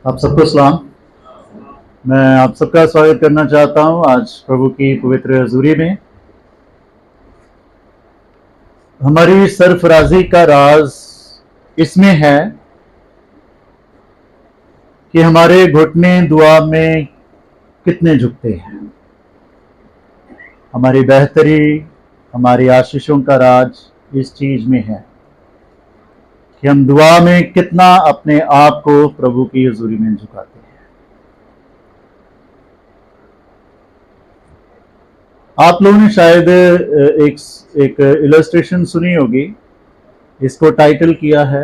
आप सबको सलाम। मैं आप सबका स्वागत करना चाहता हूं आज प्रभु की पवित्र हजूरी में। हमारी सरफराजी का राज इसमें है कि हमारे घुटने दुआ में कितने झुकते हैं। हमारी बेहतरी, हमारी आशीषों का राज इस चीज में है कि हम दुआ में कितना अपने आप को प्रभु की हजूरी में झुकाते हैं। आप लोगों ने शायद एक इलस्ट्रेशन सुनी होगी। इसको टाइटल किया है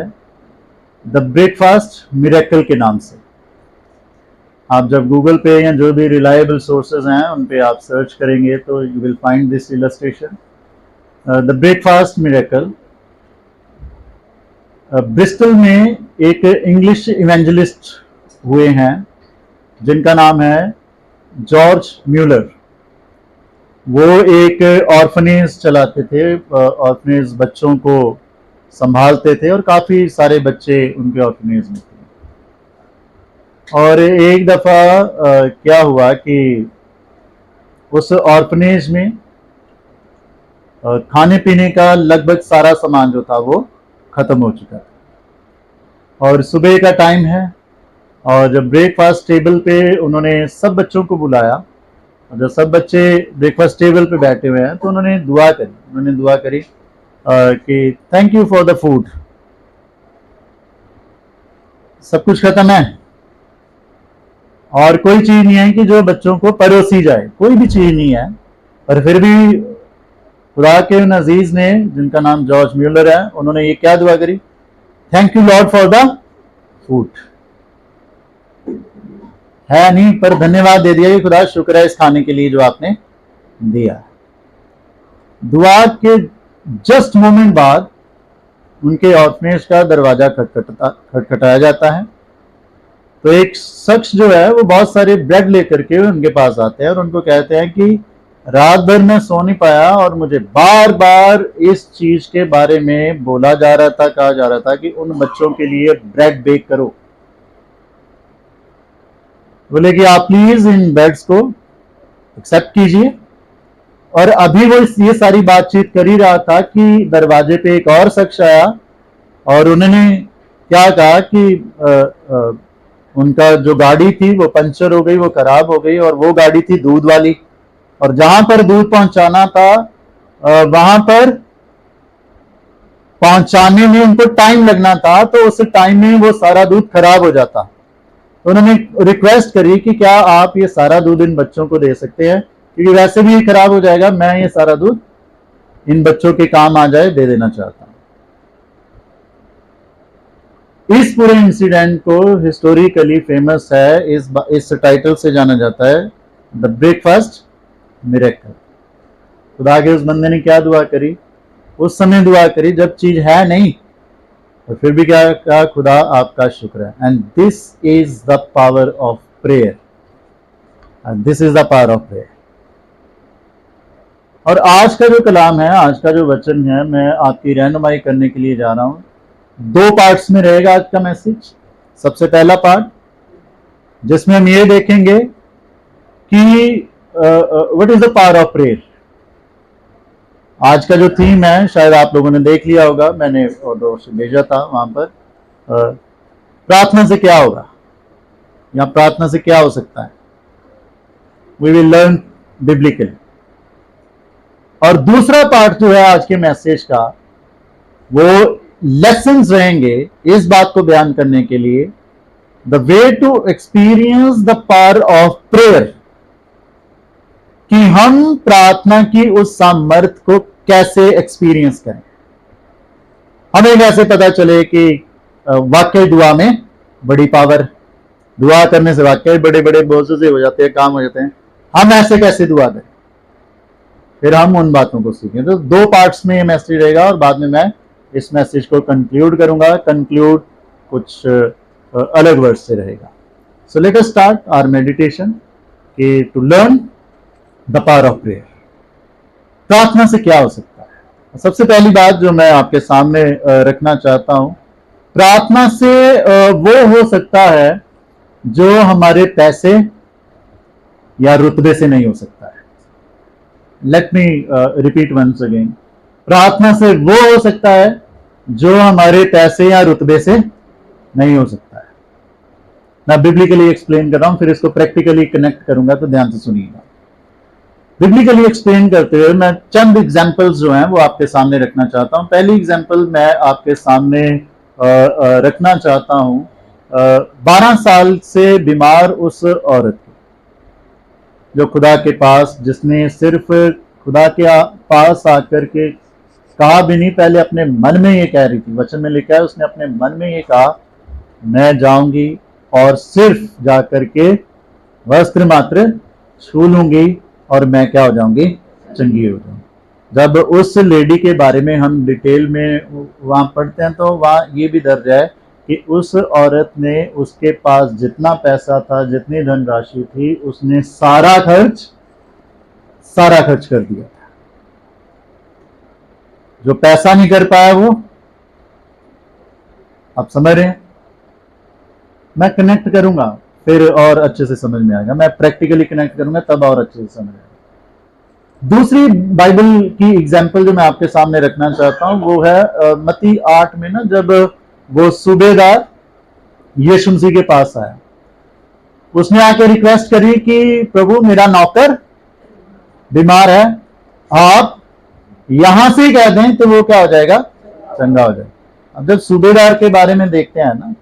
द ब्रेकफास्ट मिरेकल के नाम से। आप जब गूगल पे या जो भी रिलायबल सोर्सेज हैं उन पे आप सर्च करेंगे तो you will find this illustration, the breakfast miracle. Bristol में एक इंग्लिश इवेंजलिस्ट हुए हैं जिनका नाम है जॉर्ज म्यूलर। वो एक ऑर्फनेज चलाते थे, ऑर्फनेज बच्चों को संभालते थे और काफ़ी सारे बच्चे उनके ऑर्फनेज में थे। और एक दफ़ा क्या हुआ कि उस ऑर्फनेज में खाने पीने का लगभग सारा सामान जो था वो ख़त्म हो चुका था और सुबह का टाइम है। और जब ब्रेकफास्ट टेबल पे उन्होंने सब बच्चों को बुलाया और जब सब बच्चे ब्रेकफास्ट टेबल पे बैठे हुए हैं तो उन्होंने दुआ करी कि thank you for the food. सब कुछ खत्म है और कोई चीज नहीं है कि जो बच्चों को परोसी जाए, कोई भी चीज नहीं है। पर फिर भी खुदा के उन अजीज ने, जिनका नाम जॉर्ज म्यूलर है, उन्होंने ये क्या दुआ करी? Thank you Lord for the food. है नहीं, पर धन्यवाद दे दिया कि खुदा शुक्र है इस खाने के लिए जो आपने दिया। दुआ के जस्ट मोमेंट बाद उनके ऑर्फनेज का दरवाजा खटखटाया जाता है। तो एक शख्स जो है वो बहुत सारे ब्रेड लेकर के उनके पास आते हैं और उनको कहते हैं कि रात भर मैं सो नहीं पाया और मुझे बार बार इस चीज के बारे में बोला जा रहा था, कहा जा रहा था कि उन बच्चों के लिए ब्रेड बेक करो। बोले कि आप प्लीज इन ब्रेड्स को एक्सेप्ट कीजिए। और अभी वो ये सारी बातचीत कर ही रहा था कि दरवाजे पे एक और शख्स आया और उन्होंने क्या कहा कि उनका जो गाड़ी थी वो पंचर हो गई, वो खराब हो गई और वो गाड़ी थी दूध वाली और जहां पर दूध पहुंचाना था वहां पर पहुंचाने में उनको टाइम लगना था, तो उस टाइम में वो सारा दूध खराब हो जाता। उन्होंने रिक्वेस्ट करी कि क्या आप ये सारा दूध इन बच्चों को दे सकते हैं, क्योंकि वैसे भी ये खराब हो जाएगा, मैं ये सारा दूध इन बच्चों के काम आ जाए दे देना चाहता हूं। इस पूरे इंसिडेंट को हिस्टोरिकली फेमस है, इस टाइटल से जाना जाता है द ब्रेकफास्ट मिरेकल। खुदा के उस बंदे ने क्या दुआ करी? उस समय दुआ करी जब चीज है नहीं, और फिर भी क्या कहा? खुदा आपका शुक्र है। And this is the power of prayer, and this is the power of prayer. और आज का जो कलाम है, आज का जो वचन है, मैं आपकी रहनुमाई करने के लिए जा रहा हूं। 2 पार्ट्स में रहेगा आज का मैसेज। सबसे पहला पार्ट जिसमें हम ये देखेंगे कि what is the power of prayer. आज का जो थीम है शायद आप लोगों ने देख लिया होगा, मैंने ऑर्डर से भेजा था वहां पर। प्रार्थना से क्या होगा या प्रार्थना से क्या हो सकता है, वी विल लर्न बिब्लिकली। और दूसरा पार्ट जो है आज के मैसेज का, वो लेसन्स रहेंगे इस बात को बयान करने के लिए, the way to experience the power of prayer, कि हम प्रार्थना की उस सामर्थ को कैसे एक्सपीरियंस करें। हमें कैसे पता चले कि वाकई दुआ में बड़ी पावर, दुआ करने से वाकई बड़े बड़े बोझ से हो जाते हैं, काम हो जाते हैं। हम ऐसे कैसे दुआ करें, फिर हम उन बातों को सीखें। तो 2 पार्ट्स में ये मैसेज रहेगा और बाद में मैं इस मैसेज को कंक्लूड करूंगा। कंक्लूड कुछ अलग वर्ड से रहेगा। So let us start our meditation कि to learn the power of prayer. प्रार्थना से क्या हो सकता है? सबसे पहली बात जो मैं आपके सामने रखना चाहता हूं, प्रार्थना से वो हो सकता है जो हमारे पैसे या रुतबे से नहीं हो सकता है। Let me repeat once again, प्रार्थना से वो हो सकता है जो हमारे पैसे या रुतबे से नहीं हो सकता है। मैं बिब्लिकली एक्सप्लेन कर रहा हूं, फिर इसको प्रैक्टिकली कनेक्ट करूंगा, तो ध्यान से सुनिएगा। बिब्लिकली एक्सप्लेन करते हुए मैं चंद एग्जांपल्स जो हैं वो आपके सामने रखना चाहता हूं। पहली एग्जांपल मैं आपके सामने रखना चाहता हूं 12 साल से बीमार उस औरत की, जो खुदा के पास, जिसने सिर्फ खुदा के पास आकर के कहा भी नहीं, पहले अपने मन में ये कह रही थी। वचन में लिखा है उसने अपने मन में ये कहा, मैं जाऊंगी और सिर्फ जाकर के वस्त्र मात्र छू लूंगी और मैं क्या हो जाऊंगी, चंगी हो जाऊंगी। जब उस लेडी के बारे में हम डिटेल में वहां पढ़ते हैं तो वहां ये भी दर्ज है कि उस औरत ने, उसके पास जितना पैसा था, जितनी धनराशि थी, उसने सारा खर्च कर दिया। जो पैसा नहीं कर पाया वो, आप समझ रहे हैं? मैं कनेक्ट करूंगा फिर और अच्छे से समझ में आएगा, मैं प्रैक्टिकली कनेक्ट करूंगा तब और अच्छे से समझ आएगा। दूसरी बाइबल की एग्जांपल जो मैं आपके सामने रखना चाहता हूं वो है मत्ती 8 में ना, जब वो सूबेदार यीशु मसीह के पास आया, उसने आके रिक्वेस्ट करी कि प्रभु मेरा नौकर बीमार है, आप यहां से ही कह दें तो वो क्या हो जाएगा, चंगा हो जाएगा। अब जब सूबेदार के बारे में देखते हैं ना,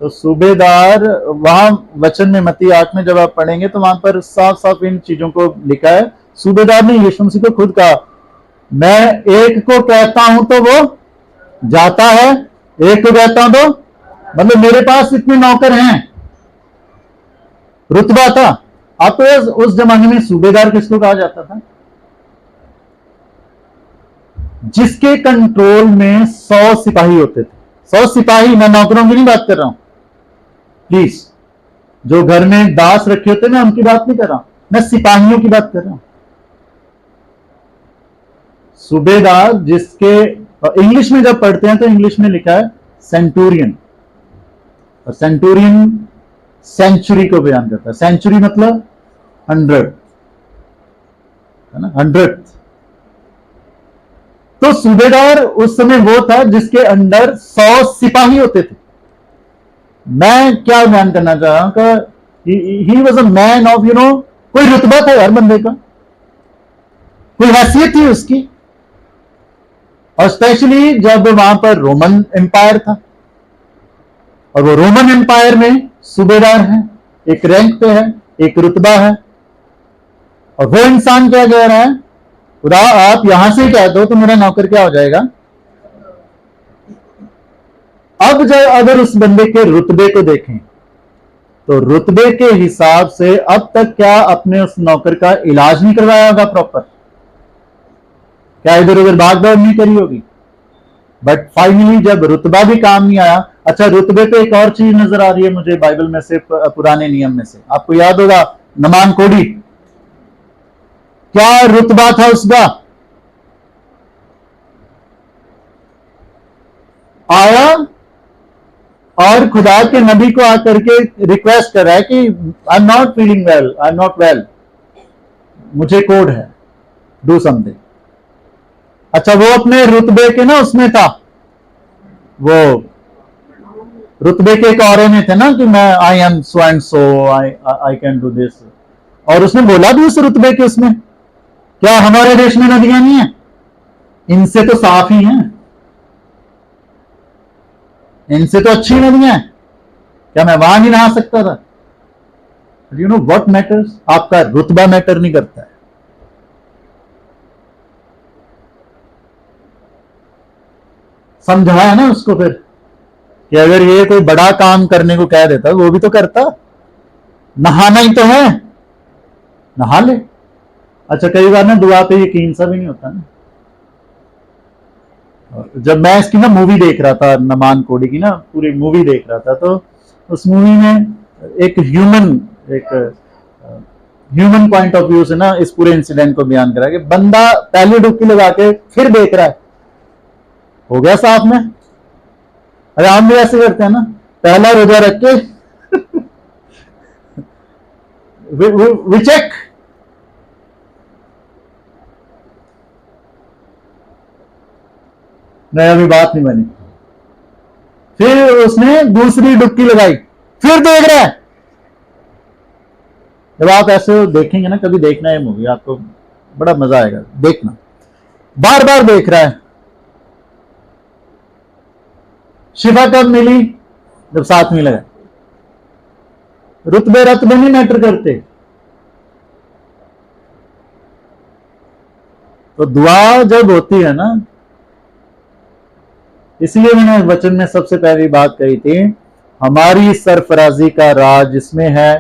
तो सूबेदार वहां वचन में मत्ती 8 में जब आप पढ़ेंगे तो वहां पर साफ साफ इन चीजों को लिखा है। सूबेदार ने यीशु मसीह को खुद कहा, मैं एक को कहता हूं तो वो जाता है, एक को कहता हूं तो, मतलब मेरे पास इतने नौकर हैं, रुतबा था। आप तो उस जमाने में सूबेदार किसको कहा जाता था? जिसके कंट्रोल में 100 सिपाही होते थे। 100 सिपाही, मैं नौकरों की नहीं बात कर रहा हूं प्लीज, जो घर में दास रखे होते मैं उनकी बात नहीं कर रहा हूं, मैं सिपाहियों की बात कर रहा हूं। सूबेदार, जिसके इंग्लिश में जब पढ़ते हैं तो इंग्लिश में लिखा है सेंटूरियन, और सेंटूरियन सेंचुरी को बयान करता है। सेंचुरी मतलब 100 है ना, 100। तो सूबेदार उस समय वो था जिसके अंडर 100 सिपाही होते थे। मैं क्या बयान करना चाह रहा हूं कि he was a man of, कोई रुतबा था हर बंदे का, कोई हैसियत थी उसकी। और स्पेशली जब वहां पर रोमन एम्पायर था, और वो रोमन एम्पायर में सूबेदार है, एक रैंक पे है, एक रुतबा है। और वो इंसान क्या कह रहा है, खुदा आप यहां से कह दो तो मेरा नौकर क्या हो जाएगा। अब जब अगर उस बंदे के रुतबे को देखें तो रुतबे के हिसाब से अब तक क्या अपने उस नौकर का इलाज नहीं करवाया होगा प्रॉपर, क्या इधर उधर भाग दौड़ नहीं करी होगी। बट फाइनली जब रुतबा भी काम नहीं आया। अच्छा, रुतबे पे एक और चीज नजर आ रही है मुझे बाइबल में से, पुराने नियम में से, आपको याद होगा नमान कोड़ी, क्या रुतबा था उसका? आया और खुदा के नबी को आकर के रिक्वेस्ट कर रहा है कि I am not feeling well, I am not well, मुझे कोड है, डू समथिंग। अच्छा, वो अपने रुतबे के ना उसमें था, वो रुतबे के एक औरे में थे ना कि मैं I am so and so, I can do this, और उसने बोला भी उस रुतबे के उसमें। क्या हमारे देश में नदियां नहीं है? इनसे तो साफ ही हैं, इनसे तो अच्छी नदियां हैं, क्या मैं वहां नहीं नहा सकता था? यू नो व्हाट मैटर्स, आपका रुतबा मैटर नहीं करता है। समझाया ना उसको फिर कि अगर ये कोई बड़ा काम करने को कह देता वो भी तो करता, नहाना ही तो है, नहा ले। अच्छा, कई बार ना दुआ पे यकीन सा भी नहीं होता ना। जब मैं इसकी ना मूवी देख रहा था, नमान कोड़ी की ना पूरी मूवी देख रहा था, तो उस मूवी में एक ह्यूमन पॉइंट ऑफ व्यू से ना इस पूरे इंसिडेंट को बयान करा कि बंदा पहली डुबकी लगा के फिर देख रहा है, हो गया साथ में। अरे हम भी ऐसे करते हैं ना, पहला रोजा रख के वी चेक। नहीं, अभी बात नहीं बनी। फिर उसने दूसरी डुबकी लगाई, फिर देख रहा है। जब आप ऐसे देखेंगे ना, कभी देखना है मूवी, आपको बड़ा मजा आएगा देखना। बार बार देख रहा है। शिफा कब मिली? जब साथ में लगा। रुतबे रतबे नहीं मैटर करते। तो दुआ जब होती है ना, इसलिए मैंने वचन में सबसे पहली बात कही थी, हमारी सरफराजी का राज इसमें है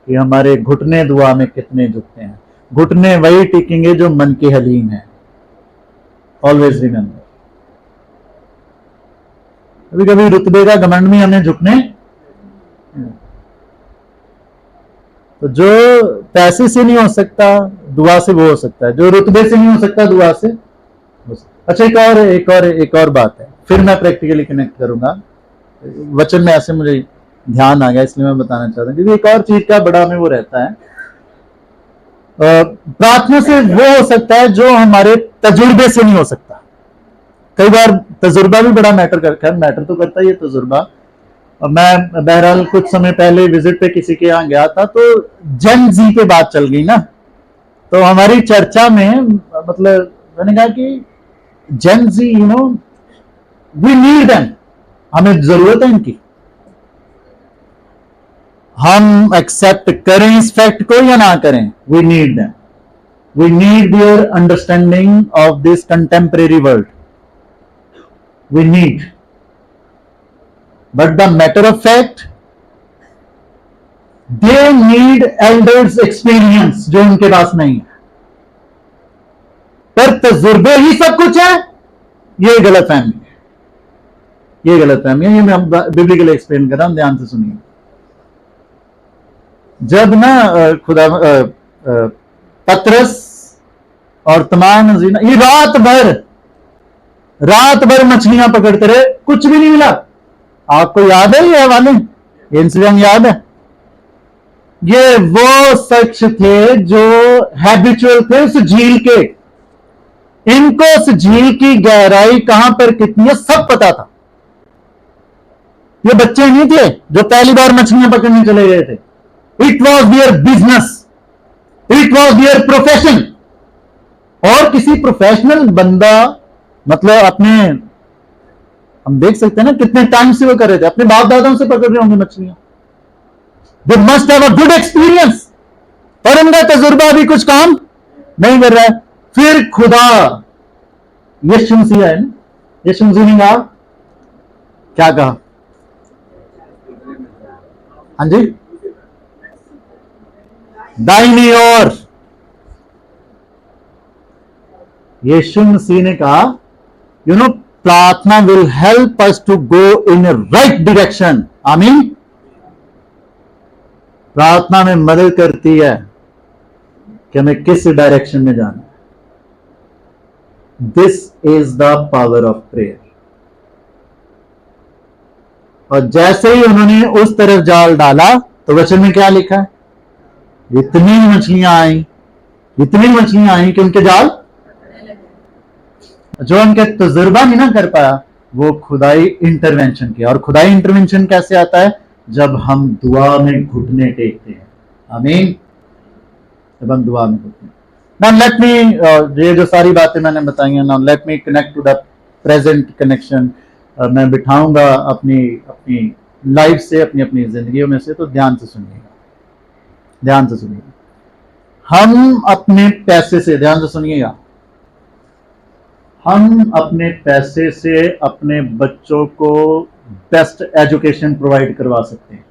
कि हमारे घुटने दुआ में कितने झुकते हैं। घुटने वही टिकेंगे जो मन के हलीम है। Always remember. कभी कभी रुतबे का घमंड में हमें झुकने, तो जो पैसे से नहीं हो सकता दुआ से वो हो सकता है, जो रुतबे से नहीं हो सकता दुआ से हो सकता। अच्छा, एक और बात है, फिर मैं प्रैक्टिकली कनेक्ट करूंगा। वचन में ऐसे मुझे ध्यान आ गया, इसलिए मैं बताना चाहता हूं, क्योंकि एक और चीज का बड़ा हमें वो रहता है। प्रार्थना से वो हो सकता है जो हमारे तजुर्बे से नहीं हो सकता। कई बार तजुर्बा भी बड़ा मैटर करता है, मैटर तो करता ही है तजुर्बा। मैं बहरहाल कुछ समय पहले विजिट पे किसी के यहाँ गया था, तो जन जी पे बात चल गई ना, तो हमारी चर्चा में मतलब मैंने कहा कि जन जी, you know, we need them, हमें जरूरत है इनकी। हम एक्सेप्ट करें इस फैक्ट को या ना करें, we need them. We need their understanding of this contemporary world, we need. But the matter of fact, they need elders experience, जो उनके पास नहीं है। पर तजुर्बे ही सब कुछ है, ये गलतफहमी है। ये गलतफहमी है, ये मैं बिब्लिकल एक्सप्लेन कर रहा हूं, ध्यान से सुनिए। जब ना खुदा पतरस और तमाम ये रात भर मछलियां पकड़ते रहे, कुछ भी नहीं मिला। आपको याद है ये हवाले, इंसिडेंट याद है? ये वो शख्स थे जो हैबिचुअल थे उस झील के। इनको उस झील की गहराई कहां पर कितनी है सब पता था। ये बच्चे नहीं थे जो पहली बार मछलियां पकड़ने चले गए थे। It was their business, it was their profession. और किसी प्रोफेशनल बंदा, मतलब अपने, हम देख सकते हैं ना कितने टाइम से वो कर रहे थे, अपने बाप दादाओं से पकड़ रहे होंगे मछलियां। They must have a good experience, और उनका तजुर्बा भी कुछ काम नहीं कर रहा है। फिर खुदा, यीशु मसीह है ना, यीशु मसीह ने कहा, क्या कहा? हाँ जी, दाहिनी ओर। यीशु मसीह ने कहा, यू नो, प्रार्थना will help us to go in right direction. आमीन। प्रार्थना में मदद करती है कि हमें किस डायरेक्शन में जाना है। This is the power of prayer. और जैसे ही उन्होंने उस तरफ जाल डाला, तो वचन में क्या लिखा है? इतनी मछलियां आई कि उनके जाल, जो उनके तजुर्बा नहीं ना कर पाया, वो खुदाई इंटरवेंशन किया। और खुदाई इंटरवेंशन कैसे आता है? जब हम दुआ में घुटने टेकते हैं। आमीन। जब हम दुआ में घुटने। नाउ लेट मी, ये जो सारी बातें मैंने बताई हैं, now let me connect to the present connection. मैं बिठाऊंगा अपनी लाइफ से, अपनी जिंदगियों में से, तो ध्यान से सुनिएगा, ध्यान से सुनिएगा। हम अपने पैसे से, ध्यान से सुनिएगा, हम अपने पैसे से अपने बच्चों को बेस्ट एजुकेशन प्रोवाइड करवा सकते हैं।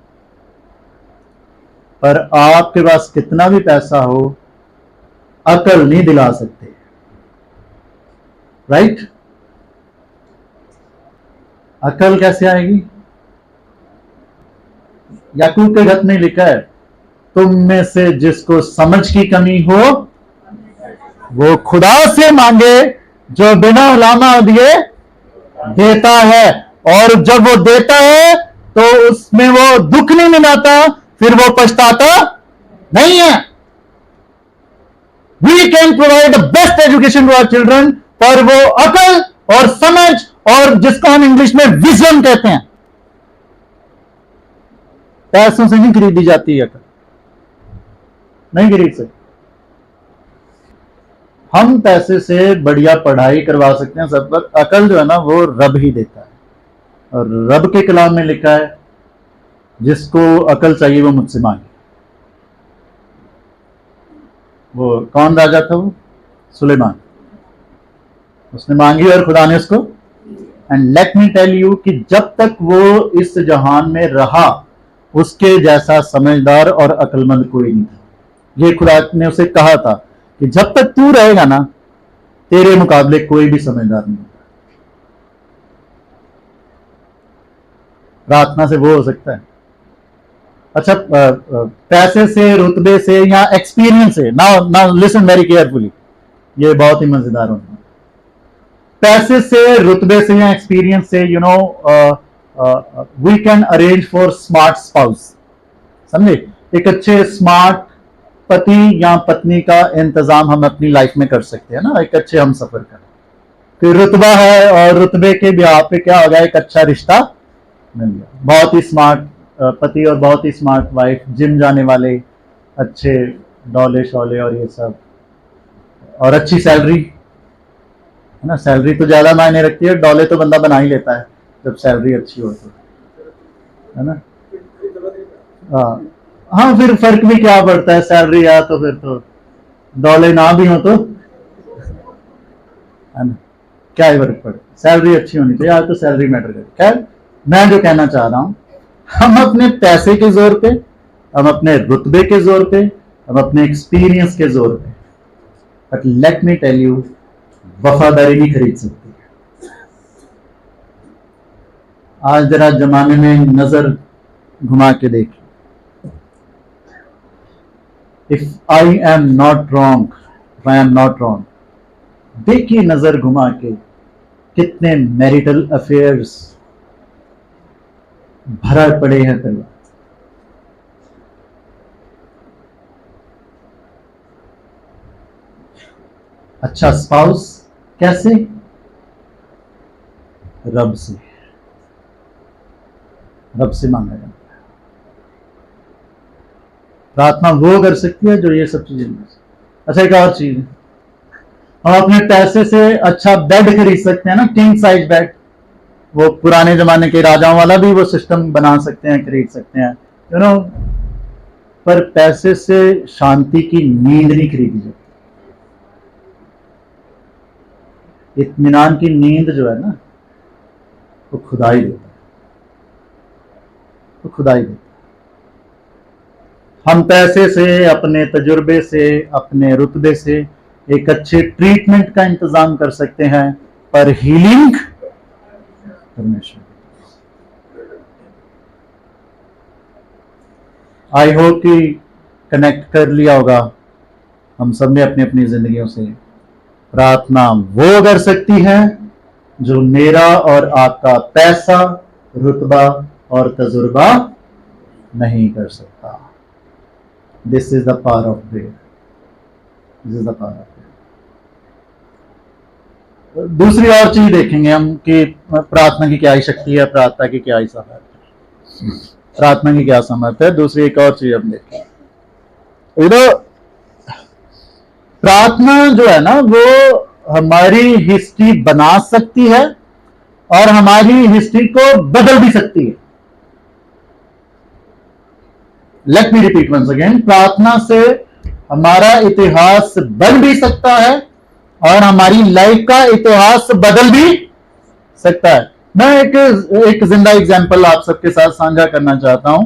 पर आपके पास कितना भी पैसा हो, अकल नहीं दिला सकते। राइट? अकल कैसे आएगी? याकूब के खत में लिखा है, तुम में से जिसको समझ की कमी हो वो खुदा से मांगे, जो बिना उलामा दिए देता है। और जब वो देता है तो उसमें वो दुख नहीं मिलाता, फिर वो पछताता नहीं है। We can provide the best education to our children, पर वो अकल और समझ और जिसको हम इंग्लिश में विजन कहते हैं, पैसों से नहीं खरीदी जाती है, अकल नहीं खरीद सकते। हम पैसे से बढ़िया पढ़ाई करवा सकते हैं सब, पर अकल जो है ना वो रब ही देता है। और रब के कलाम में लिखा है, जिसको अकल चाहिए वो मुझसे मांगे। वो कौन राजा था? वो सुलेमान। उसने मांगी और खुदा ने उसको, and let me tell you कि जब तक वो इस जहान में रहा, उसके जैसा समझदार और अक्लमंद कोई नहीं था। ये खुदा ने उसे कहा था कि जब तक तू रहेगा ना, तेरे मुकाबले कोई भी समझदार नहीं। प्रार्थना से वो हो सकता है। अच्छा, पैसे से, रुतबे से या एक्सपीरियंस से, नाउ लिसन वेरी केयरफुली, ये बहुत ही मजेदार होगा। पैसे से, रुतबे से या एक्सपीरियंस से, you know, we can arrange for smart spouse. समझे? एक अच्छे स्मार्ट पति या पत्नी का इंतजाम हम अपनी लाइफ में कर सकते हैं ना, एक अच्छे हम सफर करें। फिर रुतबा है और रुतबे के ब्याह पे क्या होगा, एक अच्छा रिश्ता मिल गया, बहुत ही स्मार्ट पति और बहुत ही स्मार्ट वाइफ, जिम जाने वाले, अच्छे डॉले शॉले और ये सब, और अच्छी सैलरी है ना। सैलरी तो ज्यादा मायने रखती है, डॉले तो बंदा बना ही लेता है जब सैलरी अच्छी हो तो, है ना। हाँ, फिर फर्क भी क्या पड़ता है, सैलरी आ तो फिर तो, डॉले ना भी हो तो, है ना, क्या ही फर्क पड़े, सैलरी अच्छी होनी चाहिए। आज तो सैलरी मैटर करे। खैर, मैं जो कहना चाह रहा हूं, हम अपने पैसे के जोर पे, हम अपने रुतबे के जोर पे, हम अपने एक्सपीरियंस के जोर पे, but let me tell you, वफादारी नहीं खरीद सकती। आज जरा जमाने में नजर घुमा के देखिए। If I am not wrong, देखिए नजर घुमा के कितने मैरिटल अफेयर्स भरा पड़े हैं परिवार। अच्छा स्पाउस कैसे? रब से मांगा जाता है। प्रार्थना वो कर सकती है जो ये सब चीजें नहीं। अच्छा, एक और चीज है, हम अपने पैसे से अच्छा बेड खरीद सकते हैं ना, किंग साइज बेड। वो पुराने जमाने के राजाओं वाला भी वो सिस्टम बना सकते हैं, खरीद सकते हैं, यू नो। पर पैसे से शांति की नींद नहीं खरीदी जाती। इत्मीनान की नींद जो है ना, वो खुदा ही देता है, वो खुदा ही देता है। हम पैसे से, अपने तजुर्बे से, अपने रुतबे से एक अच्छे ट्रीटमेंट का इंतजाम कर सकते हैं, पर हीलिंग परमेश्वर। आई होप कि कनेक्ट कर लिया होगा हम सब ने अपनी अपनी जिंदगियों से। प्रार्थना वो कर सकती है जो मेरा और आपका पैसा, रुतबा और तजुर्बा नहीं कर सकता। This is the power of prayer, this is the power of prayer. दूसरी और चीज देखेंगे हम कि प्रार्थना की क्या ही शक्ति है, प्रार्थना की क्या ही सामर्थ्य है, प्रार्थना की क्या सामर्थ्य है। दूसरी एक और चीज हम देखेंगे। प्रार्थना जो है ना, वो हमारी हिस्ट्री बना सकती है और हमारी हिस्ट्री को बदल भी सकती है। Let me repeat once again, प्रार्थना से हमारा इतिहास बन भी सकता है और हमारी लाइफ का इतिहास बदल भी सकता है। मैं एक जिंदा एग्जांपल आप सबके साथ साझा करना चाहता हूं,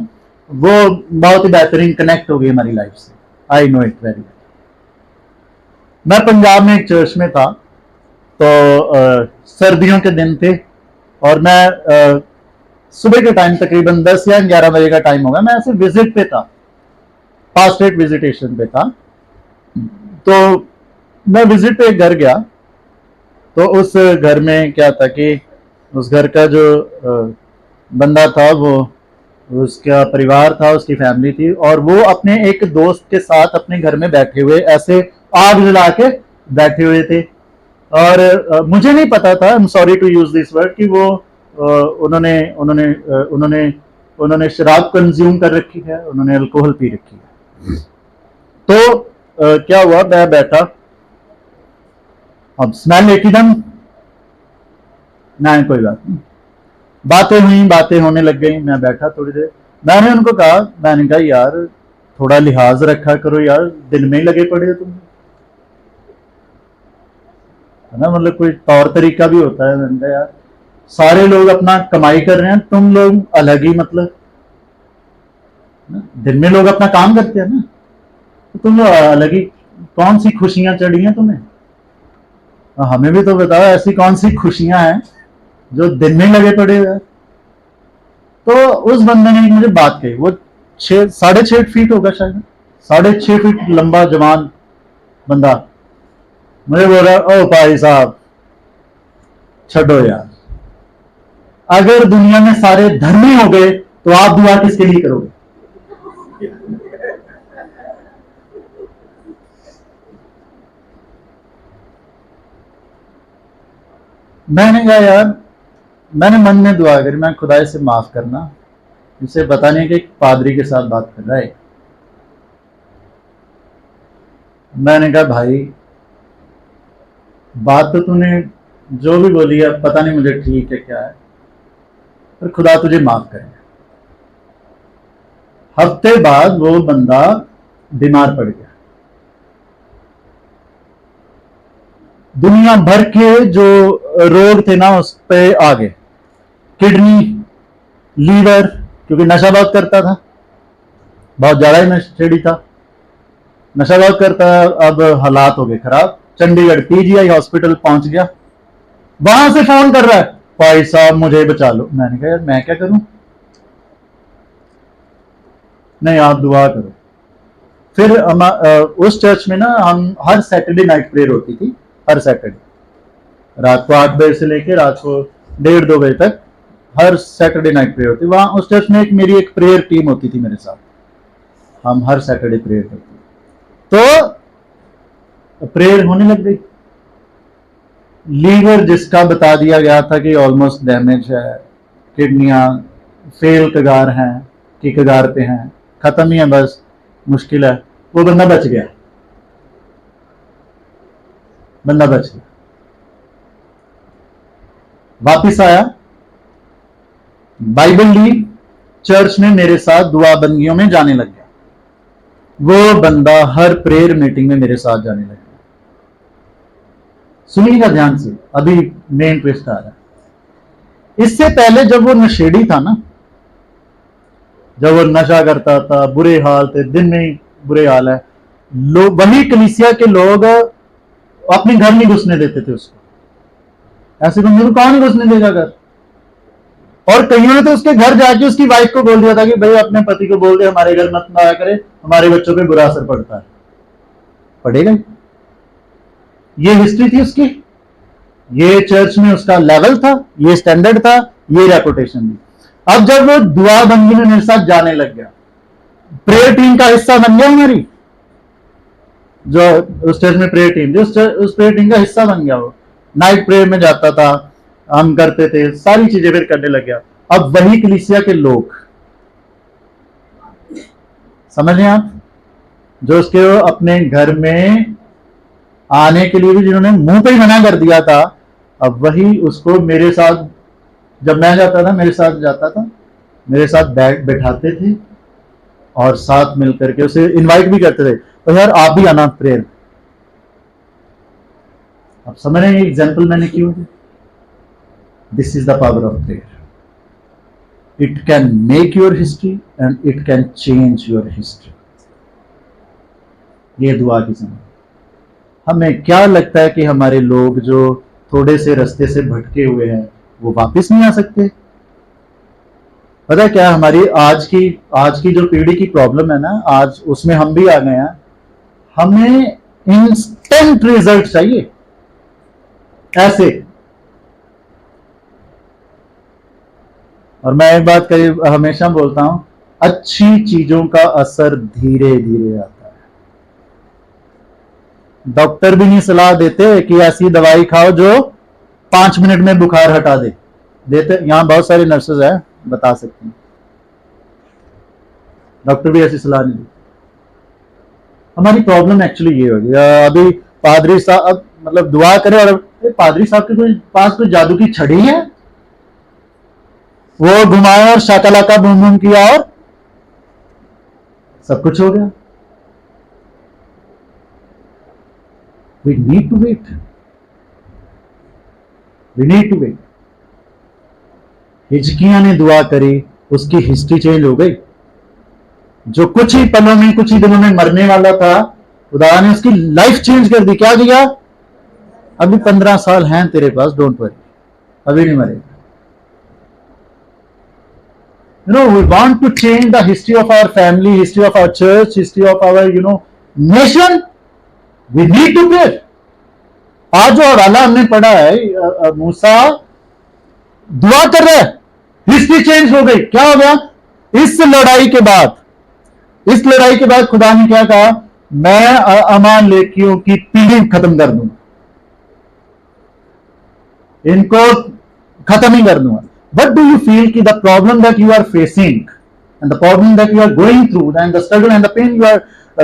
वो बहुत ही बेहतरीन कनेक्ट हो गई हमारी लाइफ से। I know it very well. मैं पंजाब में एक चर्च में था, तो सर्दियों के दिन थे और मैं सुबह के टाइम तकरीबन 10 या 11 बजे का टाइम होगा, मैं ऐसे विजिट पे था, पास्टरेट विजिटेशन पे था। तो मैं विजिट पे एक घर गया, तो उस घर में क्या था कि उस घर का जो बंदा था वो उसका परिवार था, उसकी फैमिली थी, और वो अपने एक दोस्त के साथ अपने घर में बैठे हुए ऐसे आग जला के बैठे हुए थे। और मुझे नहीं पता था, I am sorry to use this word, कि वो उन्होंने उन्होंने उन्होंने उन्होंने शराब कंज्यूम कर रखी है, उन्होंने अल्कोहल पी रखी है। तो क्या हुआ, मैं बैठा, अब स्मेल एकदम, ना कोई बात नहीं, बातें हुई, बातें होने लग गई, मैं बैठा थोड़ी देर, मैंने उनको कहा, मैंने कहा यार थोड़ा लिहाज रखा करो यार, दिन में ही लगे पड़े हो तुम, है ना, मतलब कोई तौर तरीका भी होता है। मैंने कहा यार सारे लोग अपना कमाई कर रहे हैं, तुम लोग अलग ही, मतलब दिन में लोग अपना काम करते हैं ना, तो तुम अलग ही, कौन सी खुशियां चढ़ी हैं तुम्हें, हमें भी तो बताओ ऐसी कौन सी खुशियां हैं जो दिन में लगे पड़े हुए हैं। तो उस बंदे ने मुझे बात कही, वो 6.5 फीट होगा शायद, 6.5 फीट लंबा जवान बंदा, मुझे बोल रहा, ओ भाई साहब छोड़ो यार, अगर दुनिया में सारे धर्मी हो गए तो आप दुआ किसके लिए करोगे? मैंने कहा यार, मैंने मन में दुआ करी, मैं खुदा से माफ करना, इसे पता नहीं कि एक पादरी के साथ बात कर रहा है। मैंने कहा भाई बात तो तूने जो भी बोली है, पता नहीं मुझे ठीक है क्या है, पर खुदा तुझे माफ करे। हफ्ते बाद वो बंदा बीमार पड़ गया, दुनिया भर के जो रोग थे ना उस पे आ गए, किडनी, लीवर, क्योंकि नशा बहुत करता था, बहुत ज्यादा ही नशेड़ी था, नशा बहुत करता, अब हालात हो गए खराब, चंडीगढ़ पीजीआई हॉस्पिटल पहुंच गया, वहां से फोन कर रहा है, भाई साहब मुझे बचा लो। मैंने कहा यार मैं क्या करूं? नहीं आप दुआ करो। फिर उस चर्च में ना हम हर सैटरडे नाइट प्रेयर होती थी, हर सैटरडे रात को 8 बजे से लेकर रात को 1:30-2 बजे तक हर सैटरडे नाइट प्रेयर होती। वहां उस चर्च में मेरी एक प्रेयर टीम होती थी मेरे साथ, हम हर सैटरडे प्रेयर करते। तो प्रेयर होने लग गई, लीवर जिसका बता दिया गया था कि ऑलमोस्ट डैमेज है, किडनियां फेल कगार हैं, कि कगार पे हैं, खत्म ही है, बस मुश्किल है, वो बंदा बच गया, बंदा बच गया, वापिस आया, बाइबल ली, चर्च में मेरे साथ दुआ बंदियों में जाने लग गया, वो बंदा हर प्रेयर मीटिंग में मेरे साथ जाने लग गया। सुनिएगा ध्यान से, अभी मेन ट्विस्ट आ रहा है। इससे पहले जब वो नशेड़ी था ना, जब वो नशा करता था, बुरे हाल थे, दिन में ही बुरे हाल है, लोग, वही कलीसिया के लोग अपने घर नहीं घुसने देते थे उसको, ऐसे बंदे को कौन घुसने देगा घर? और कईयों ने तो उसके घर जाके उसकी वाइफ को बोल दिया था कि भाई अपने पति को बोल दे हमारे घर मत आया करे, हमारे बच्चों पे बुरा असर पड़ता है। पड़ेगा, ये हिस्ट्री थी उसकी, ये चर्च में उसका लेवल था, ये स्टैंडर्ड था, ये रेपुटेशन थी। अब जब वो दुआ बंदी में मेरे साथ जाने लग गया, प्रेयर टीम का हिस्सा बन गया, हमारी जो उस चर्च में प्रेयर टीम, उस प्रेयर टीम का हिस्सा बन गया, वो नाइट प्रेयर में जाता था, हम करते थे, सारी चीजें फिर करने लग गया। अब वही कलीसिया के लोग, समझ रहे आप, जो उसके अपने घर में आने के लिए भी जिन्होंने मुंह पे ही मना कर दिया था, अब वही उसको मेरे साथ, जब मैं जाता था मेरे साथ जाता था, मेरे साथ बैठाते थे और साथ मिलकर के उसे इनवाइट भी करते थे, तो यार आप भी आना प्रेयर। आप समझ रहे हैं एग्जाम्पल मैंने क्यों दी? This is the power of prayer, it can make your history and it can change your history. ये दुआ की समझ। हमें क्या लगता है कि हमारे लोग जो थोड़े से रास्ते से भटके हुए हैं वो वापस नहीं आ सकते? पता है क्या, हमारी आज की जो पीढ़ी की प्रॉब्लम है ना, आज उसमें हम भी आ गए हैं, हमें इंस्टेंट रिजल्ट चाहिए, ऐसे और मैं एक बात करीब हमेशा बोलता हूं, अच्छी चीजों का असर धीरे धीरे आता है। डॉक्टर भी नहीं सलाह देते कि ऐसी दवाई खाओ जो 5 मिनट में बुखार हटा दे, देते यहां बहुत सारे नर्सेज हैं बता सकते हैं, डॉक्टर भी ऐसी सलाह नहीं देते। हमारी प्रॉब्लम एक्चुअली ये होगी, अभी पादरी साहब मतलब दुआ करें और पादरी साहब के पास कोई जादू की छड़ी है, वो घुमाया और शाकालाका बूम बूम किया और सब कुछ हो गया। We need to wait. We need to wait. Hezekiah ने दुआ करी, उसकी हिस्ट्री चेंज हो गई। जो कुछ ही पलों में, कुछ ही दिनों में मरने वाला था, खुदा ने उसकी लाइफ चेंज कर दी। क्या किया? अभी 15 साल हैं तेरे पास, डोंट वरी, अभी नहीं मरेगा। You know, we want to change the history of our family, history of our church, history of our, nation. We need to pray. आज जो हवाला हमने पढ़ा है, मूसा दुआ कर रहा है, हिस्ट्री चेंज हो गई। क्या हो गया? इस लड़ाई के बाद खुदा ने क्या कहा? मैं अमालेकियों की पीढ़ी खत्म कर दूंगा, इनको खत्म ही कर दूंगा। What do you feel कि the problem that you are facing and the problem that you are going through and the struggle and the pain you are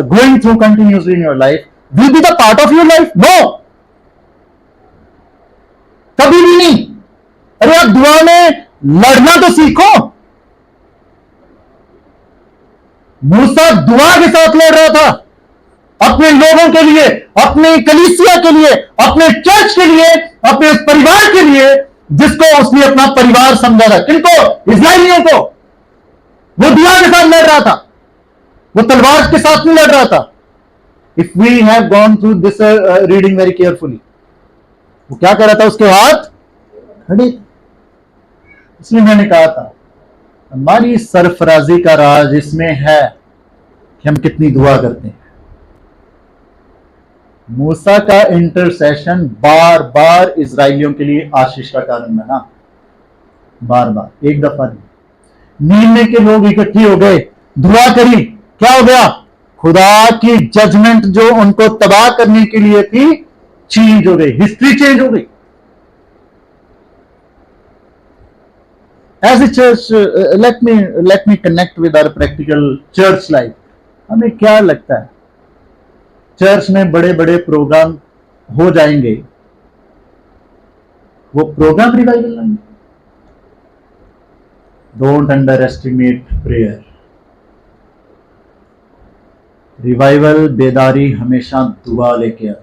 going through continuously in your life will be the part of your life? No, कभी भी नहीं। अरे आप दुआ में लड़ना तो सीखो। मूसा दुआ के साथ लड़ रहा था, अपने लोगों के लिए, अपने कलीसिया के लिए, अपने चर्च के लिए, अपने उस परिवार के लिए जिसको उसने अपना परिवार समझा था। किनको? इस्राएलियों को। वो दुआ के साथ लड़ रहा था, वो तलवार के साथ नहीं लड़ रहा था। If we have gone through this reading very carefully, वो क्या कर रहा था? उसके हाथ खड़े। इसलिए मैंने कहा था हमारी सरफराजी का राज इसमें है कि हम कितनी दुआ करते हैं। मूसा का इंटरसेशन बार बार इजराइलियों के लिए आशीष का कारण बना, बार बार, एक दफा नहीं। नीने के लोग इकट्ठे हो गए, दुआ करी, क्या हो गया? खुदा की जजमेंट जो उनको तबाह करने के लिए थी चेंज हो गई, हिस्ट्री चेंज हो गई। As a church, let me connect with our practical church life. हमें क्या लगता है चर्च में बड़े बड़े प्रोग्राम हो जाएंगे, वो प्रोग्राम रिवाइवल लाएंगे? Don't underestimate prayer. Revival, बेदारी हमेशा दुआ लेके आती है।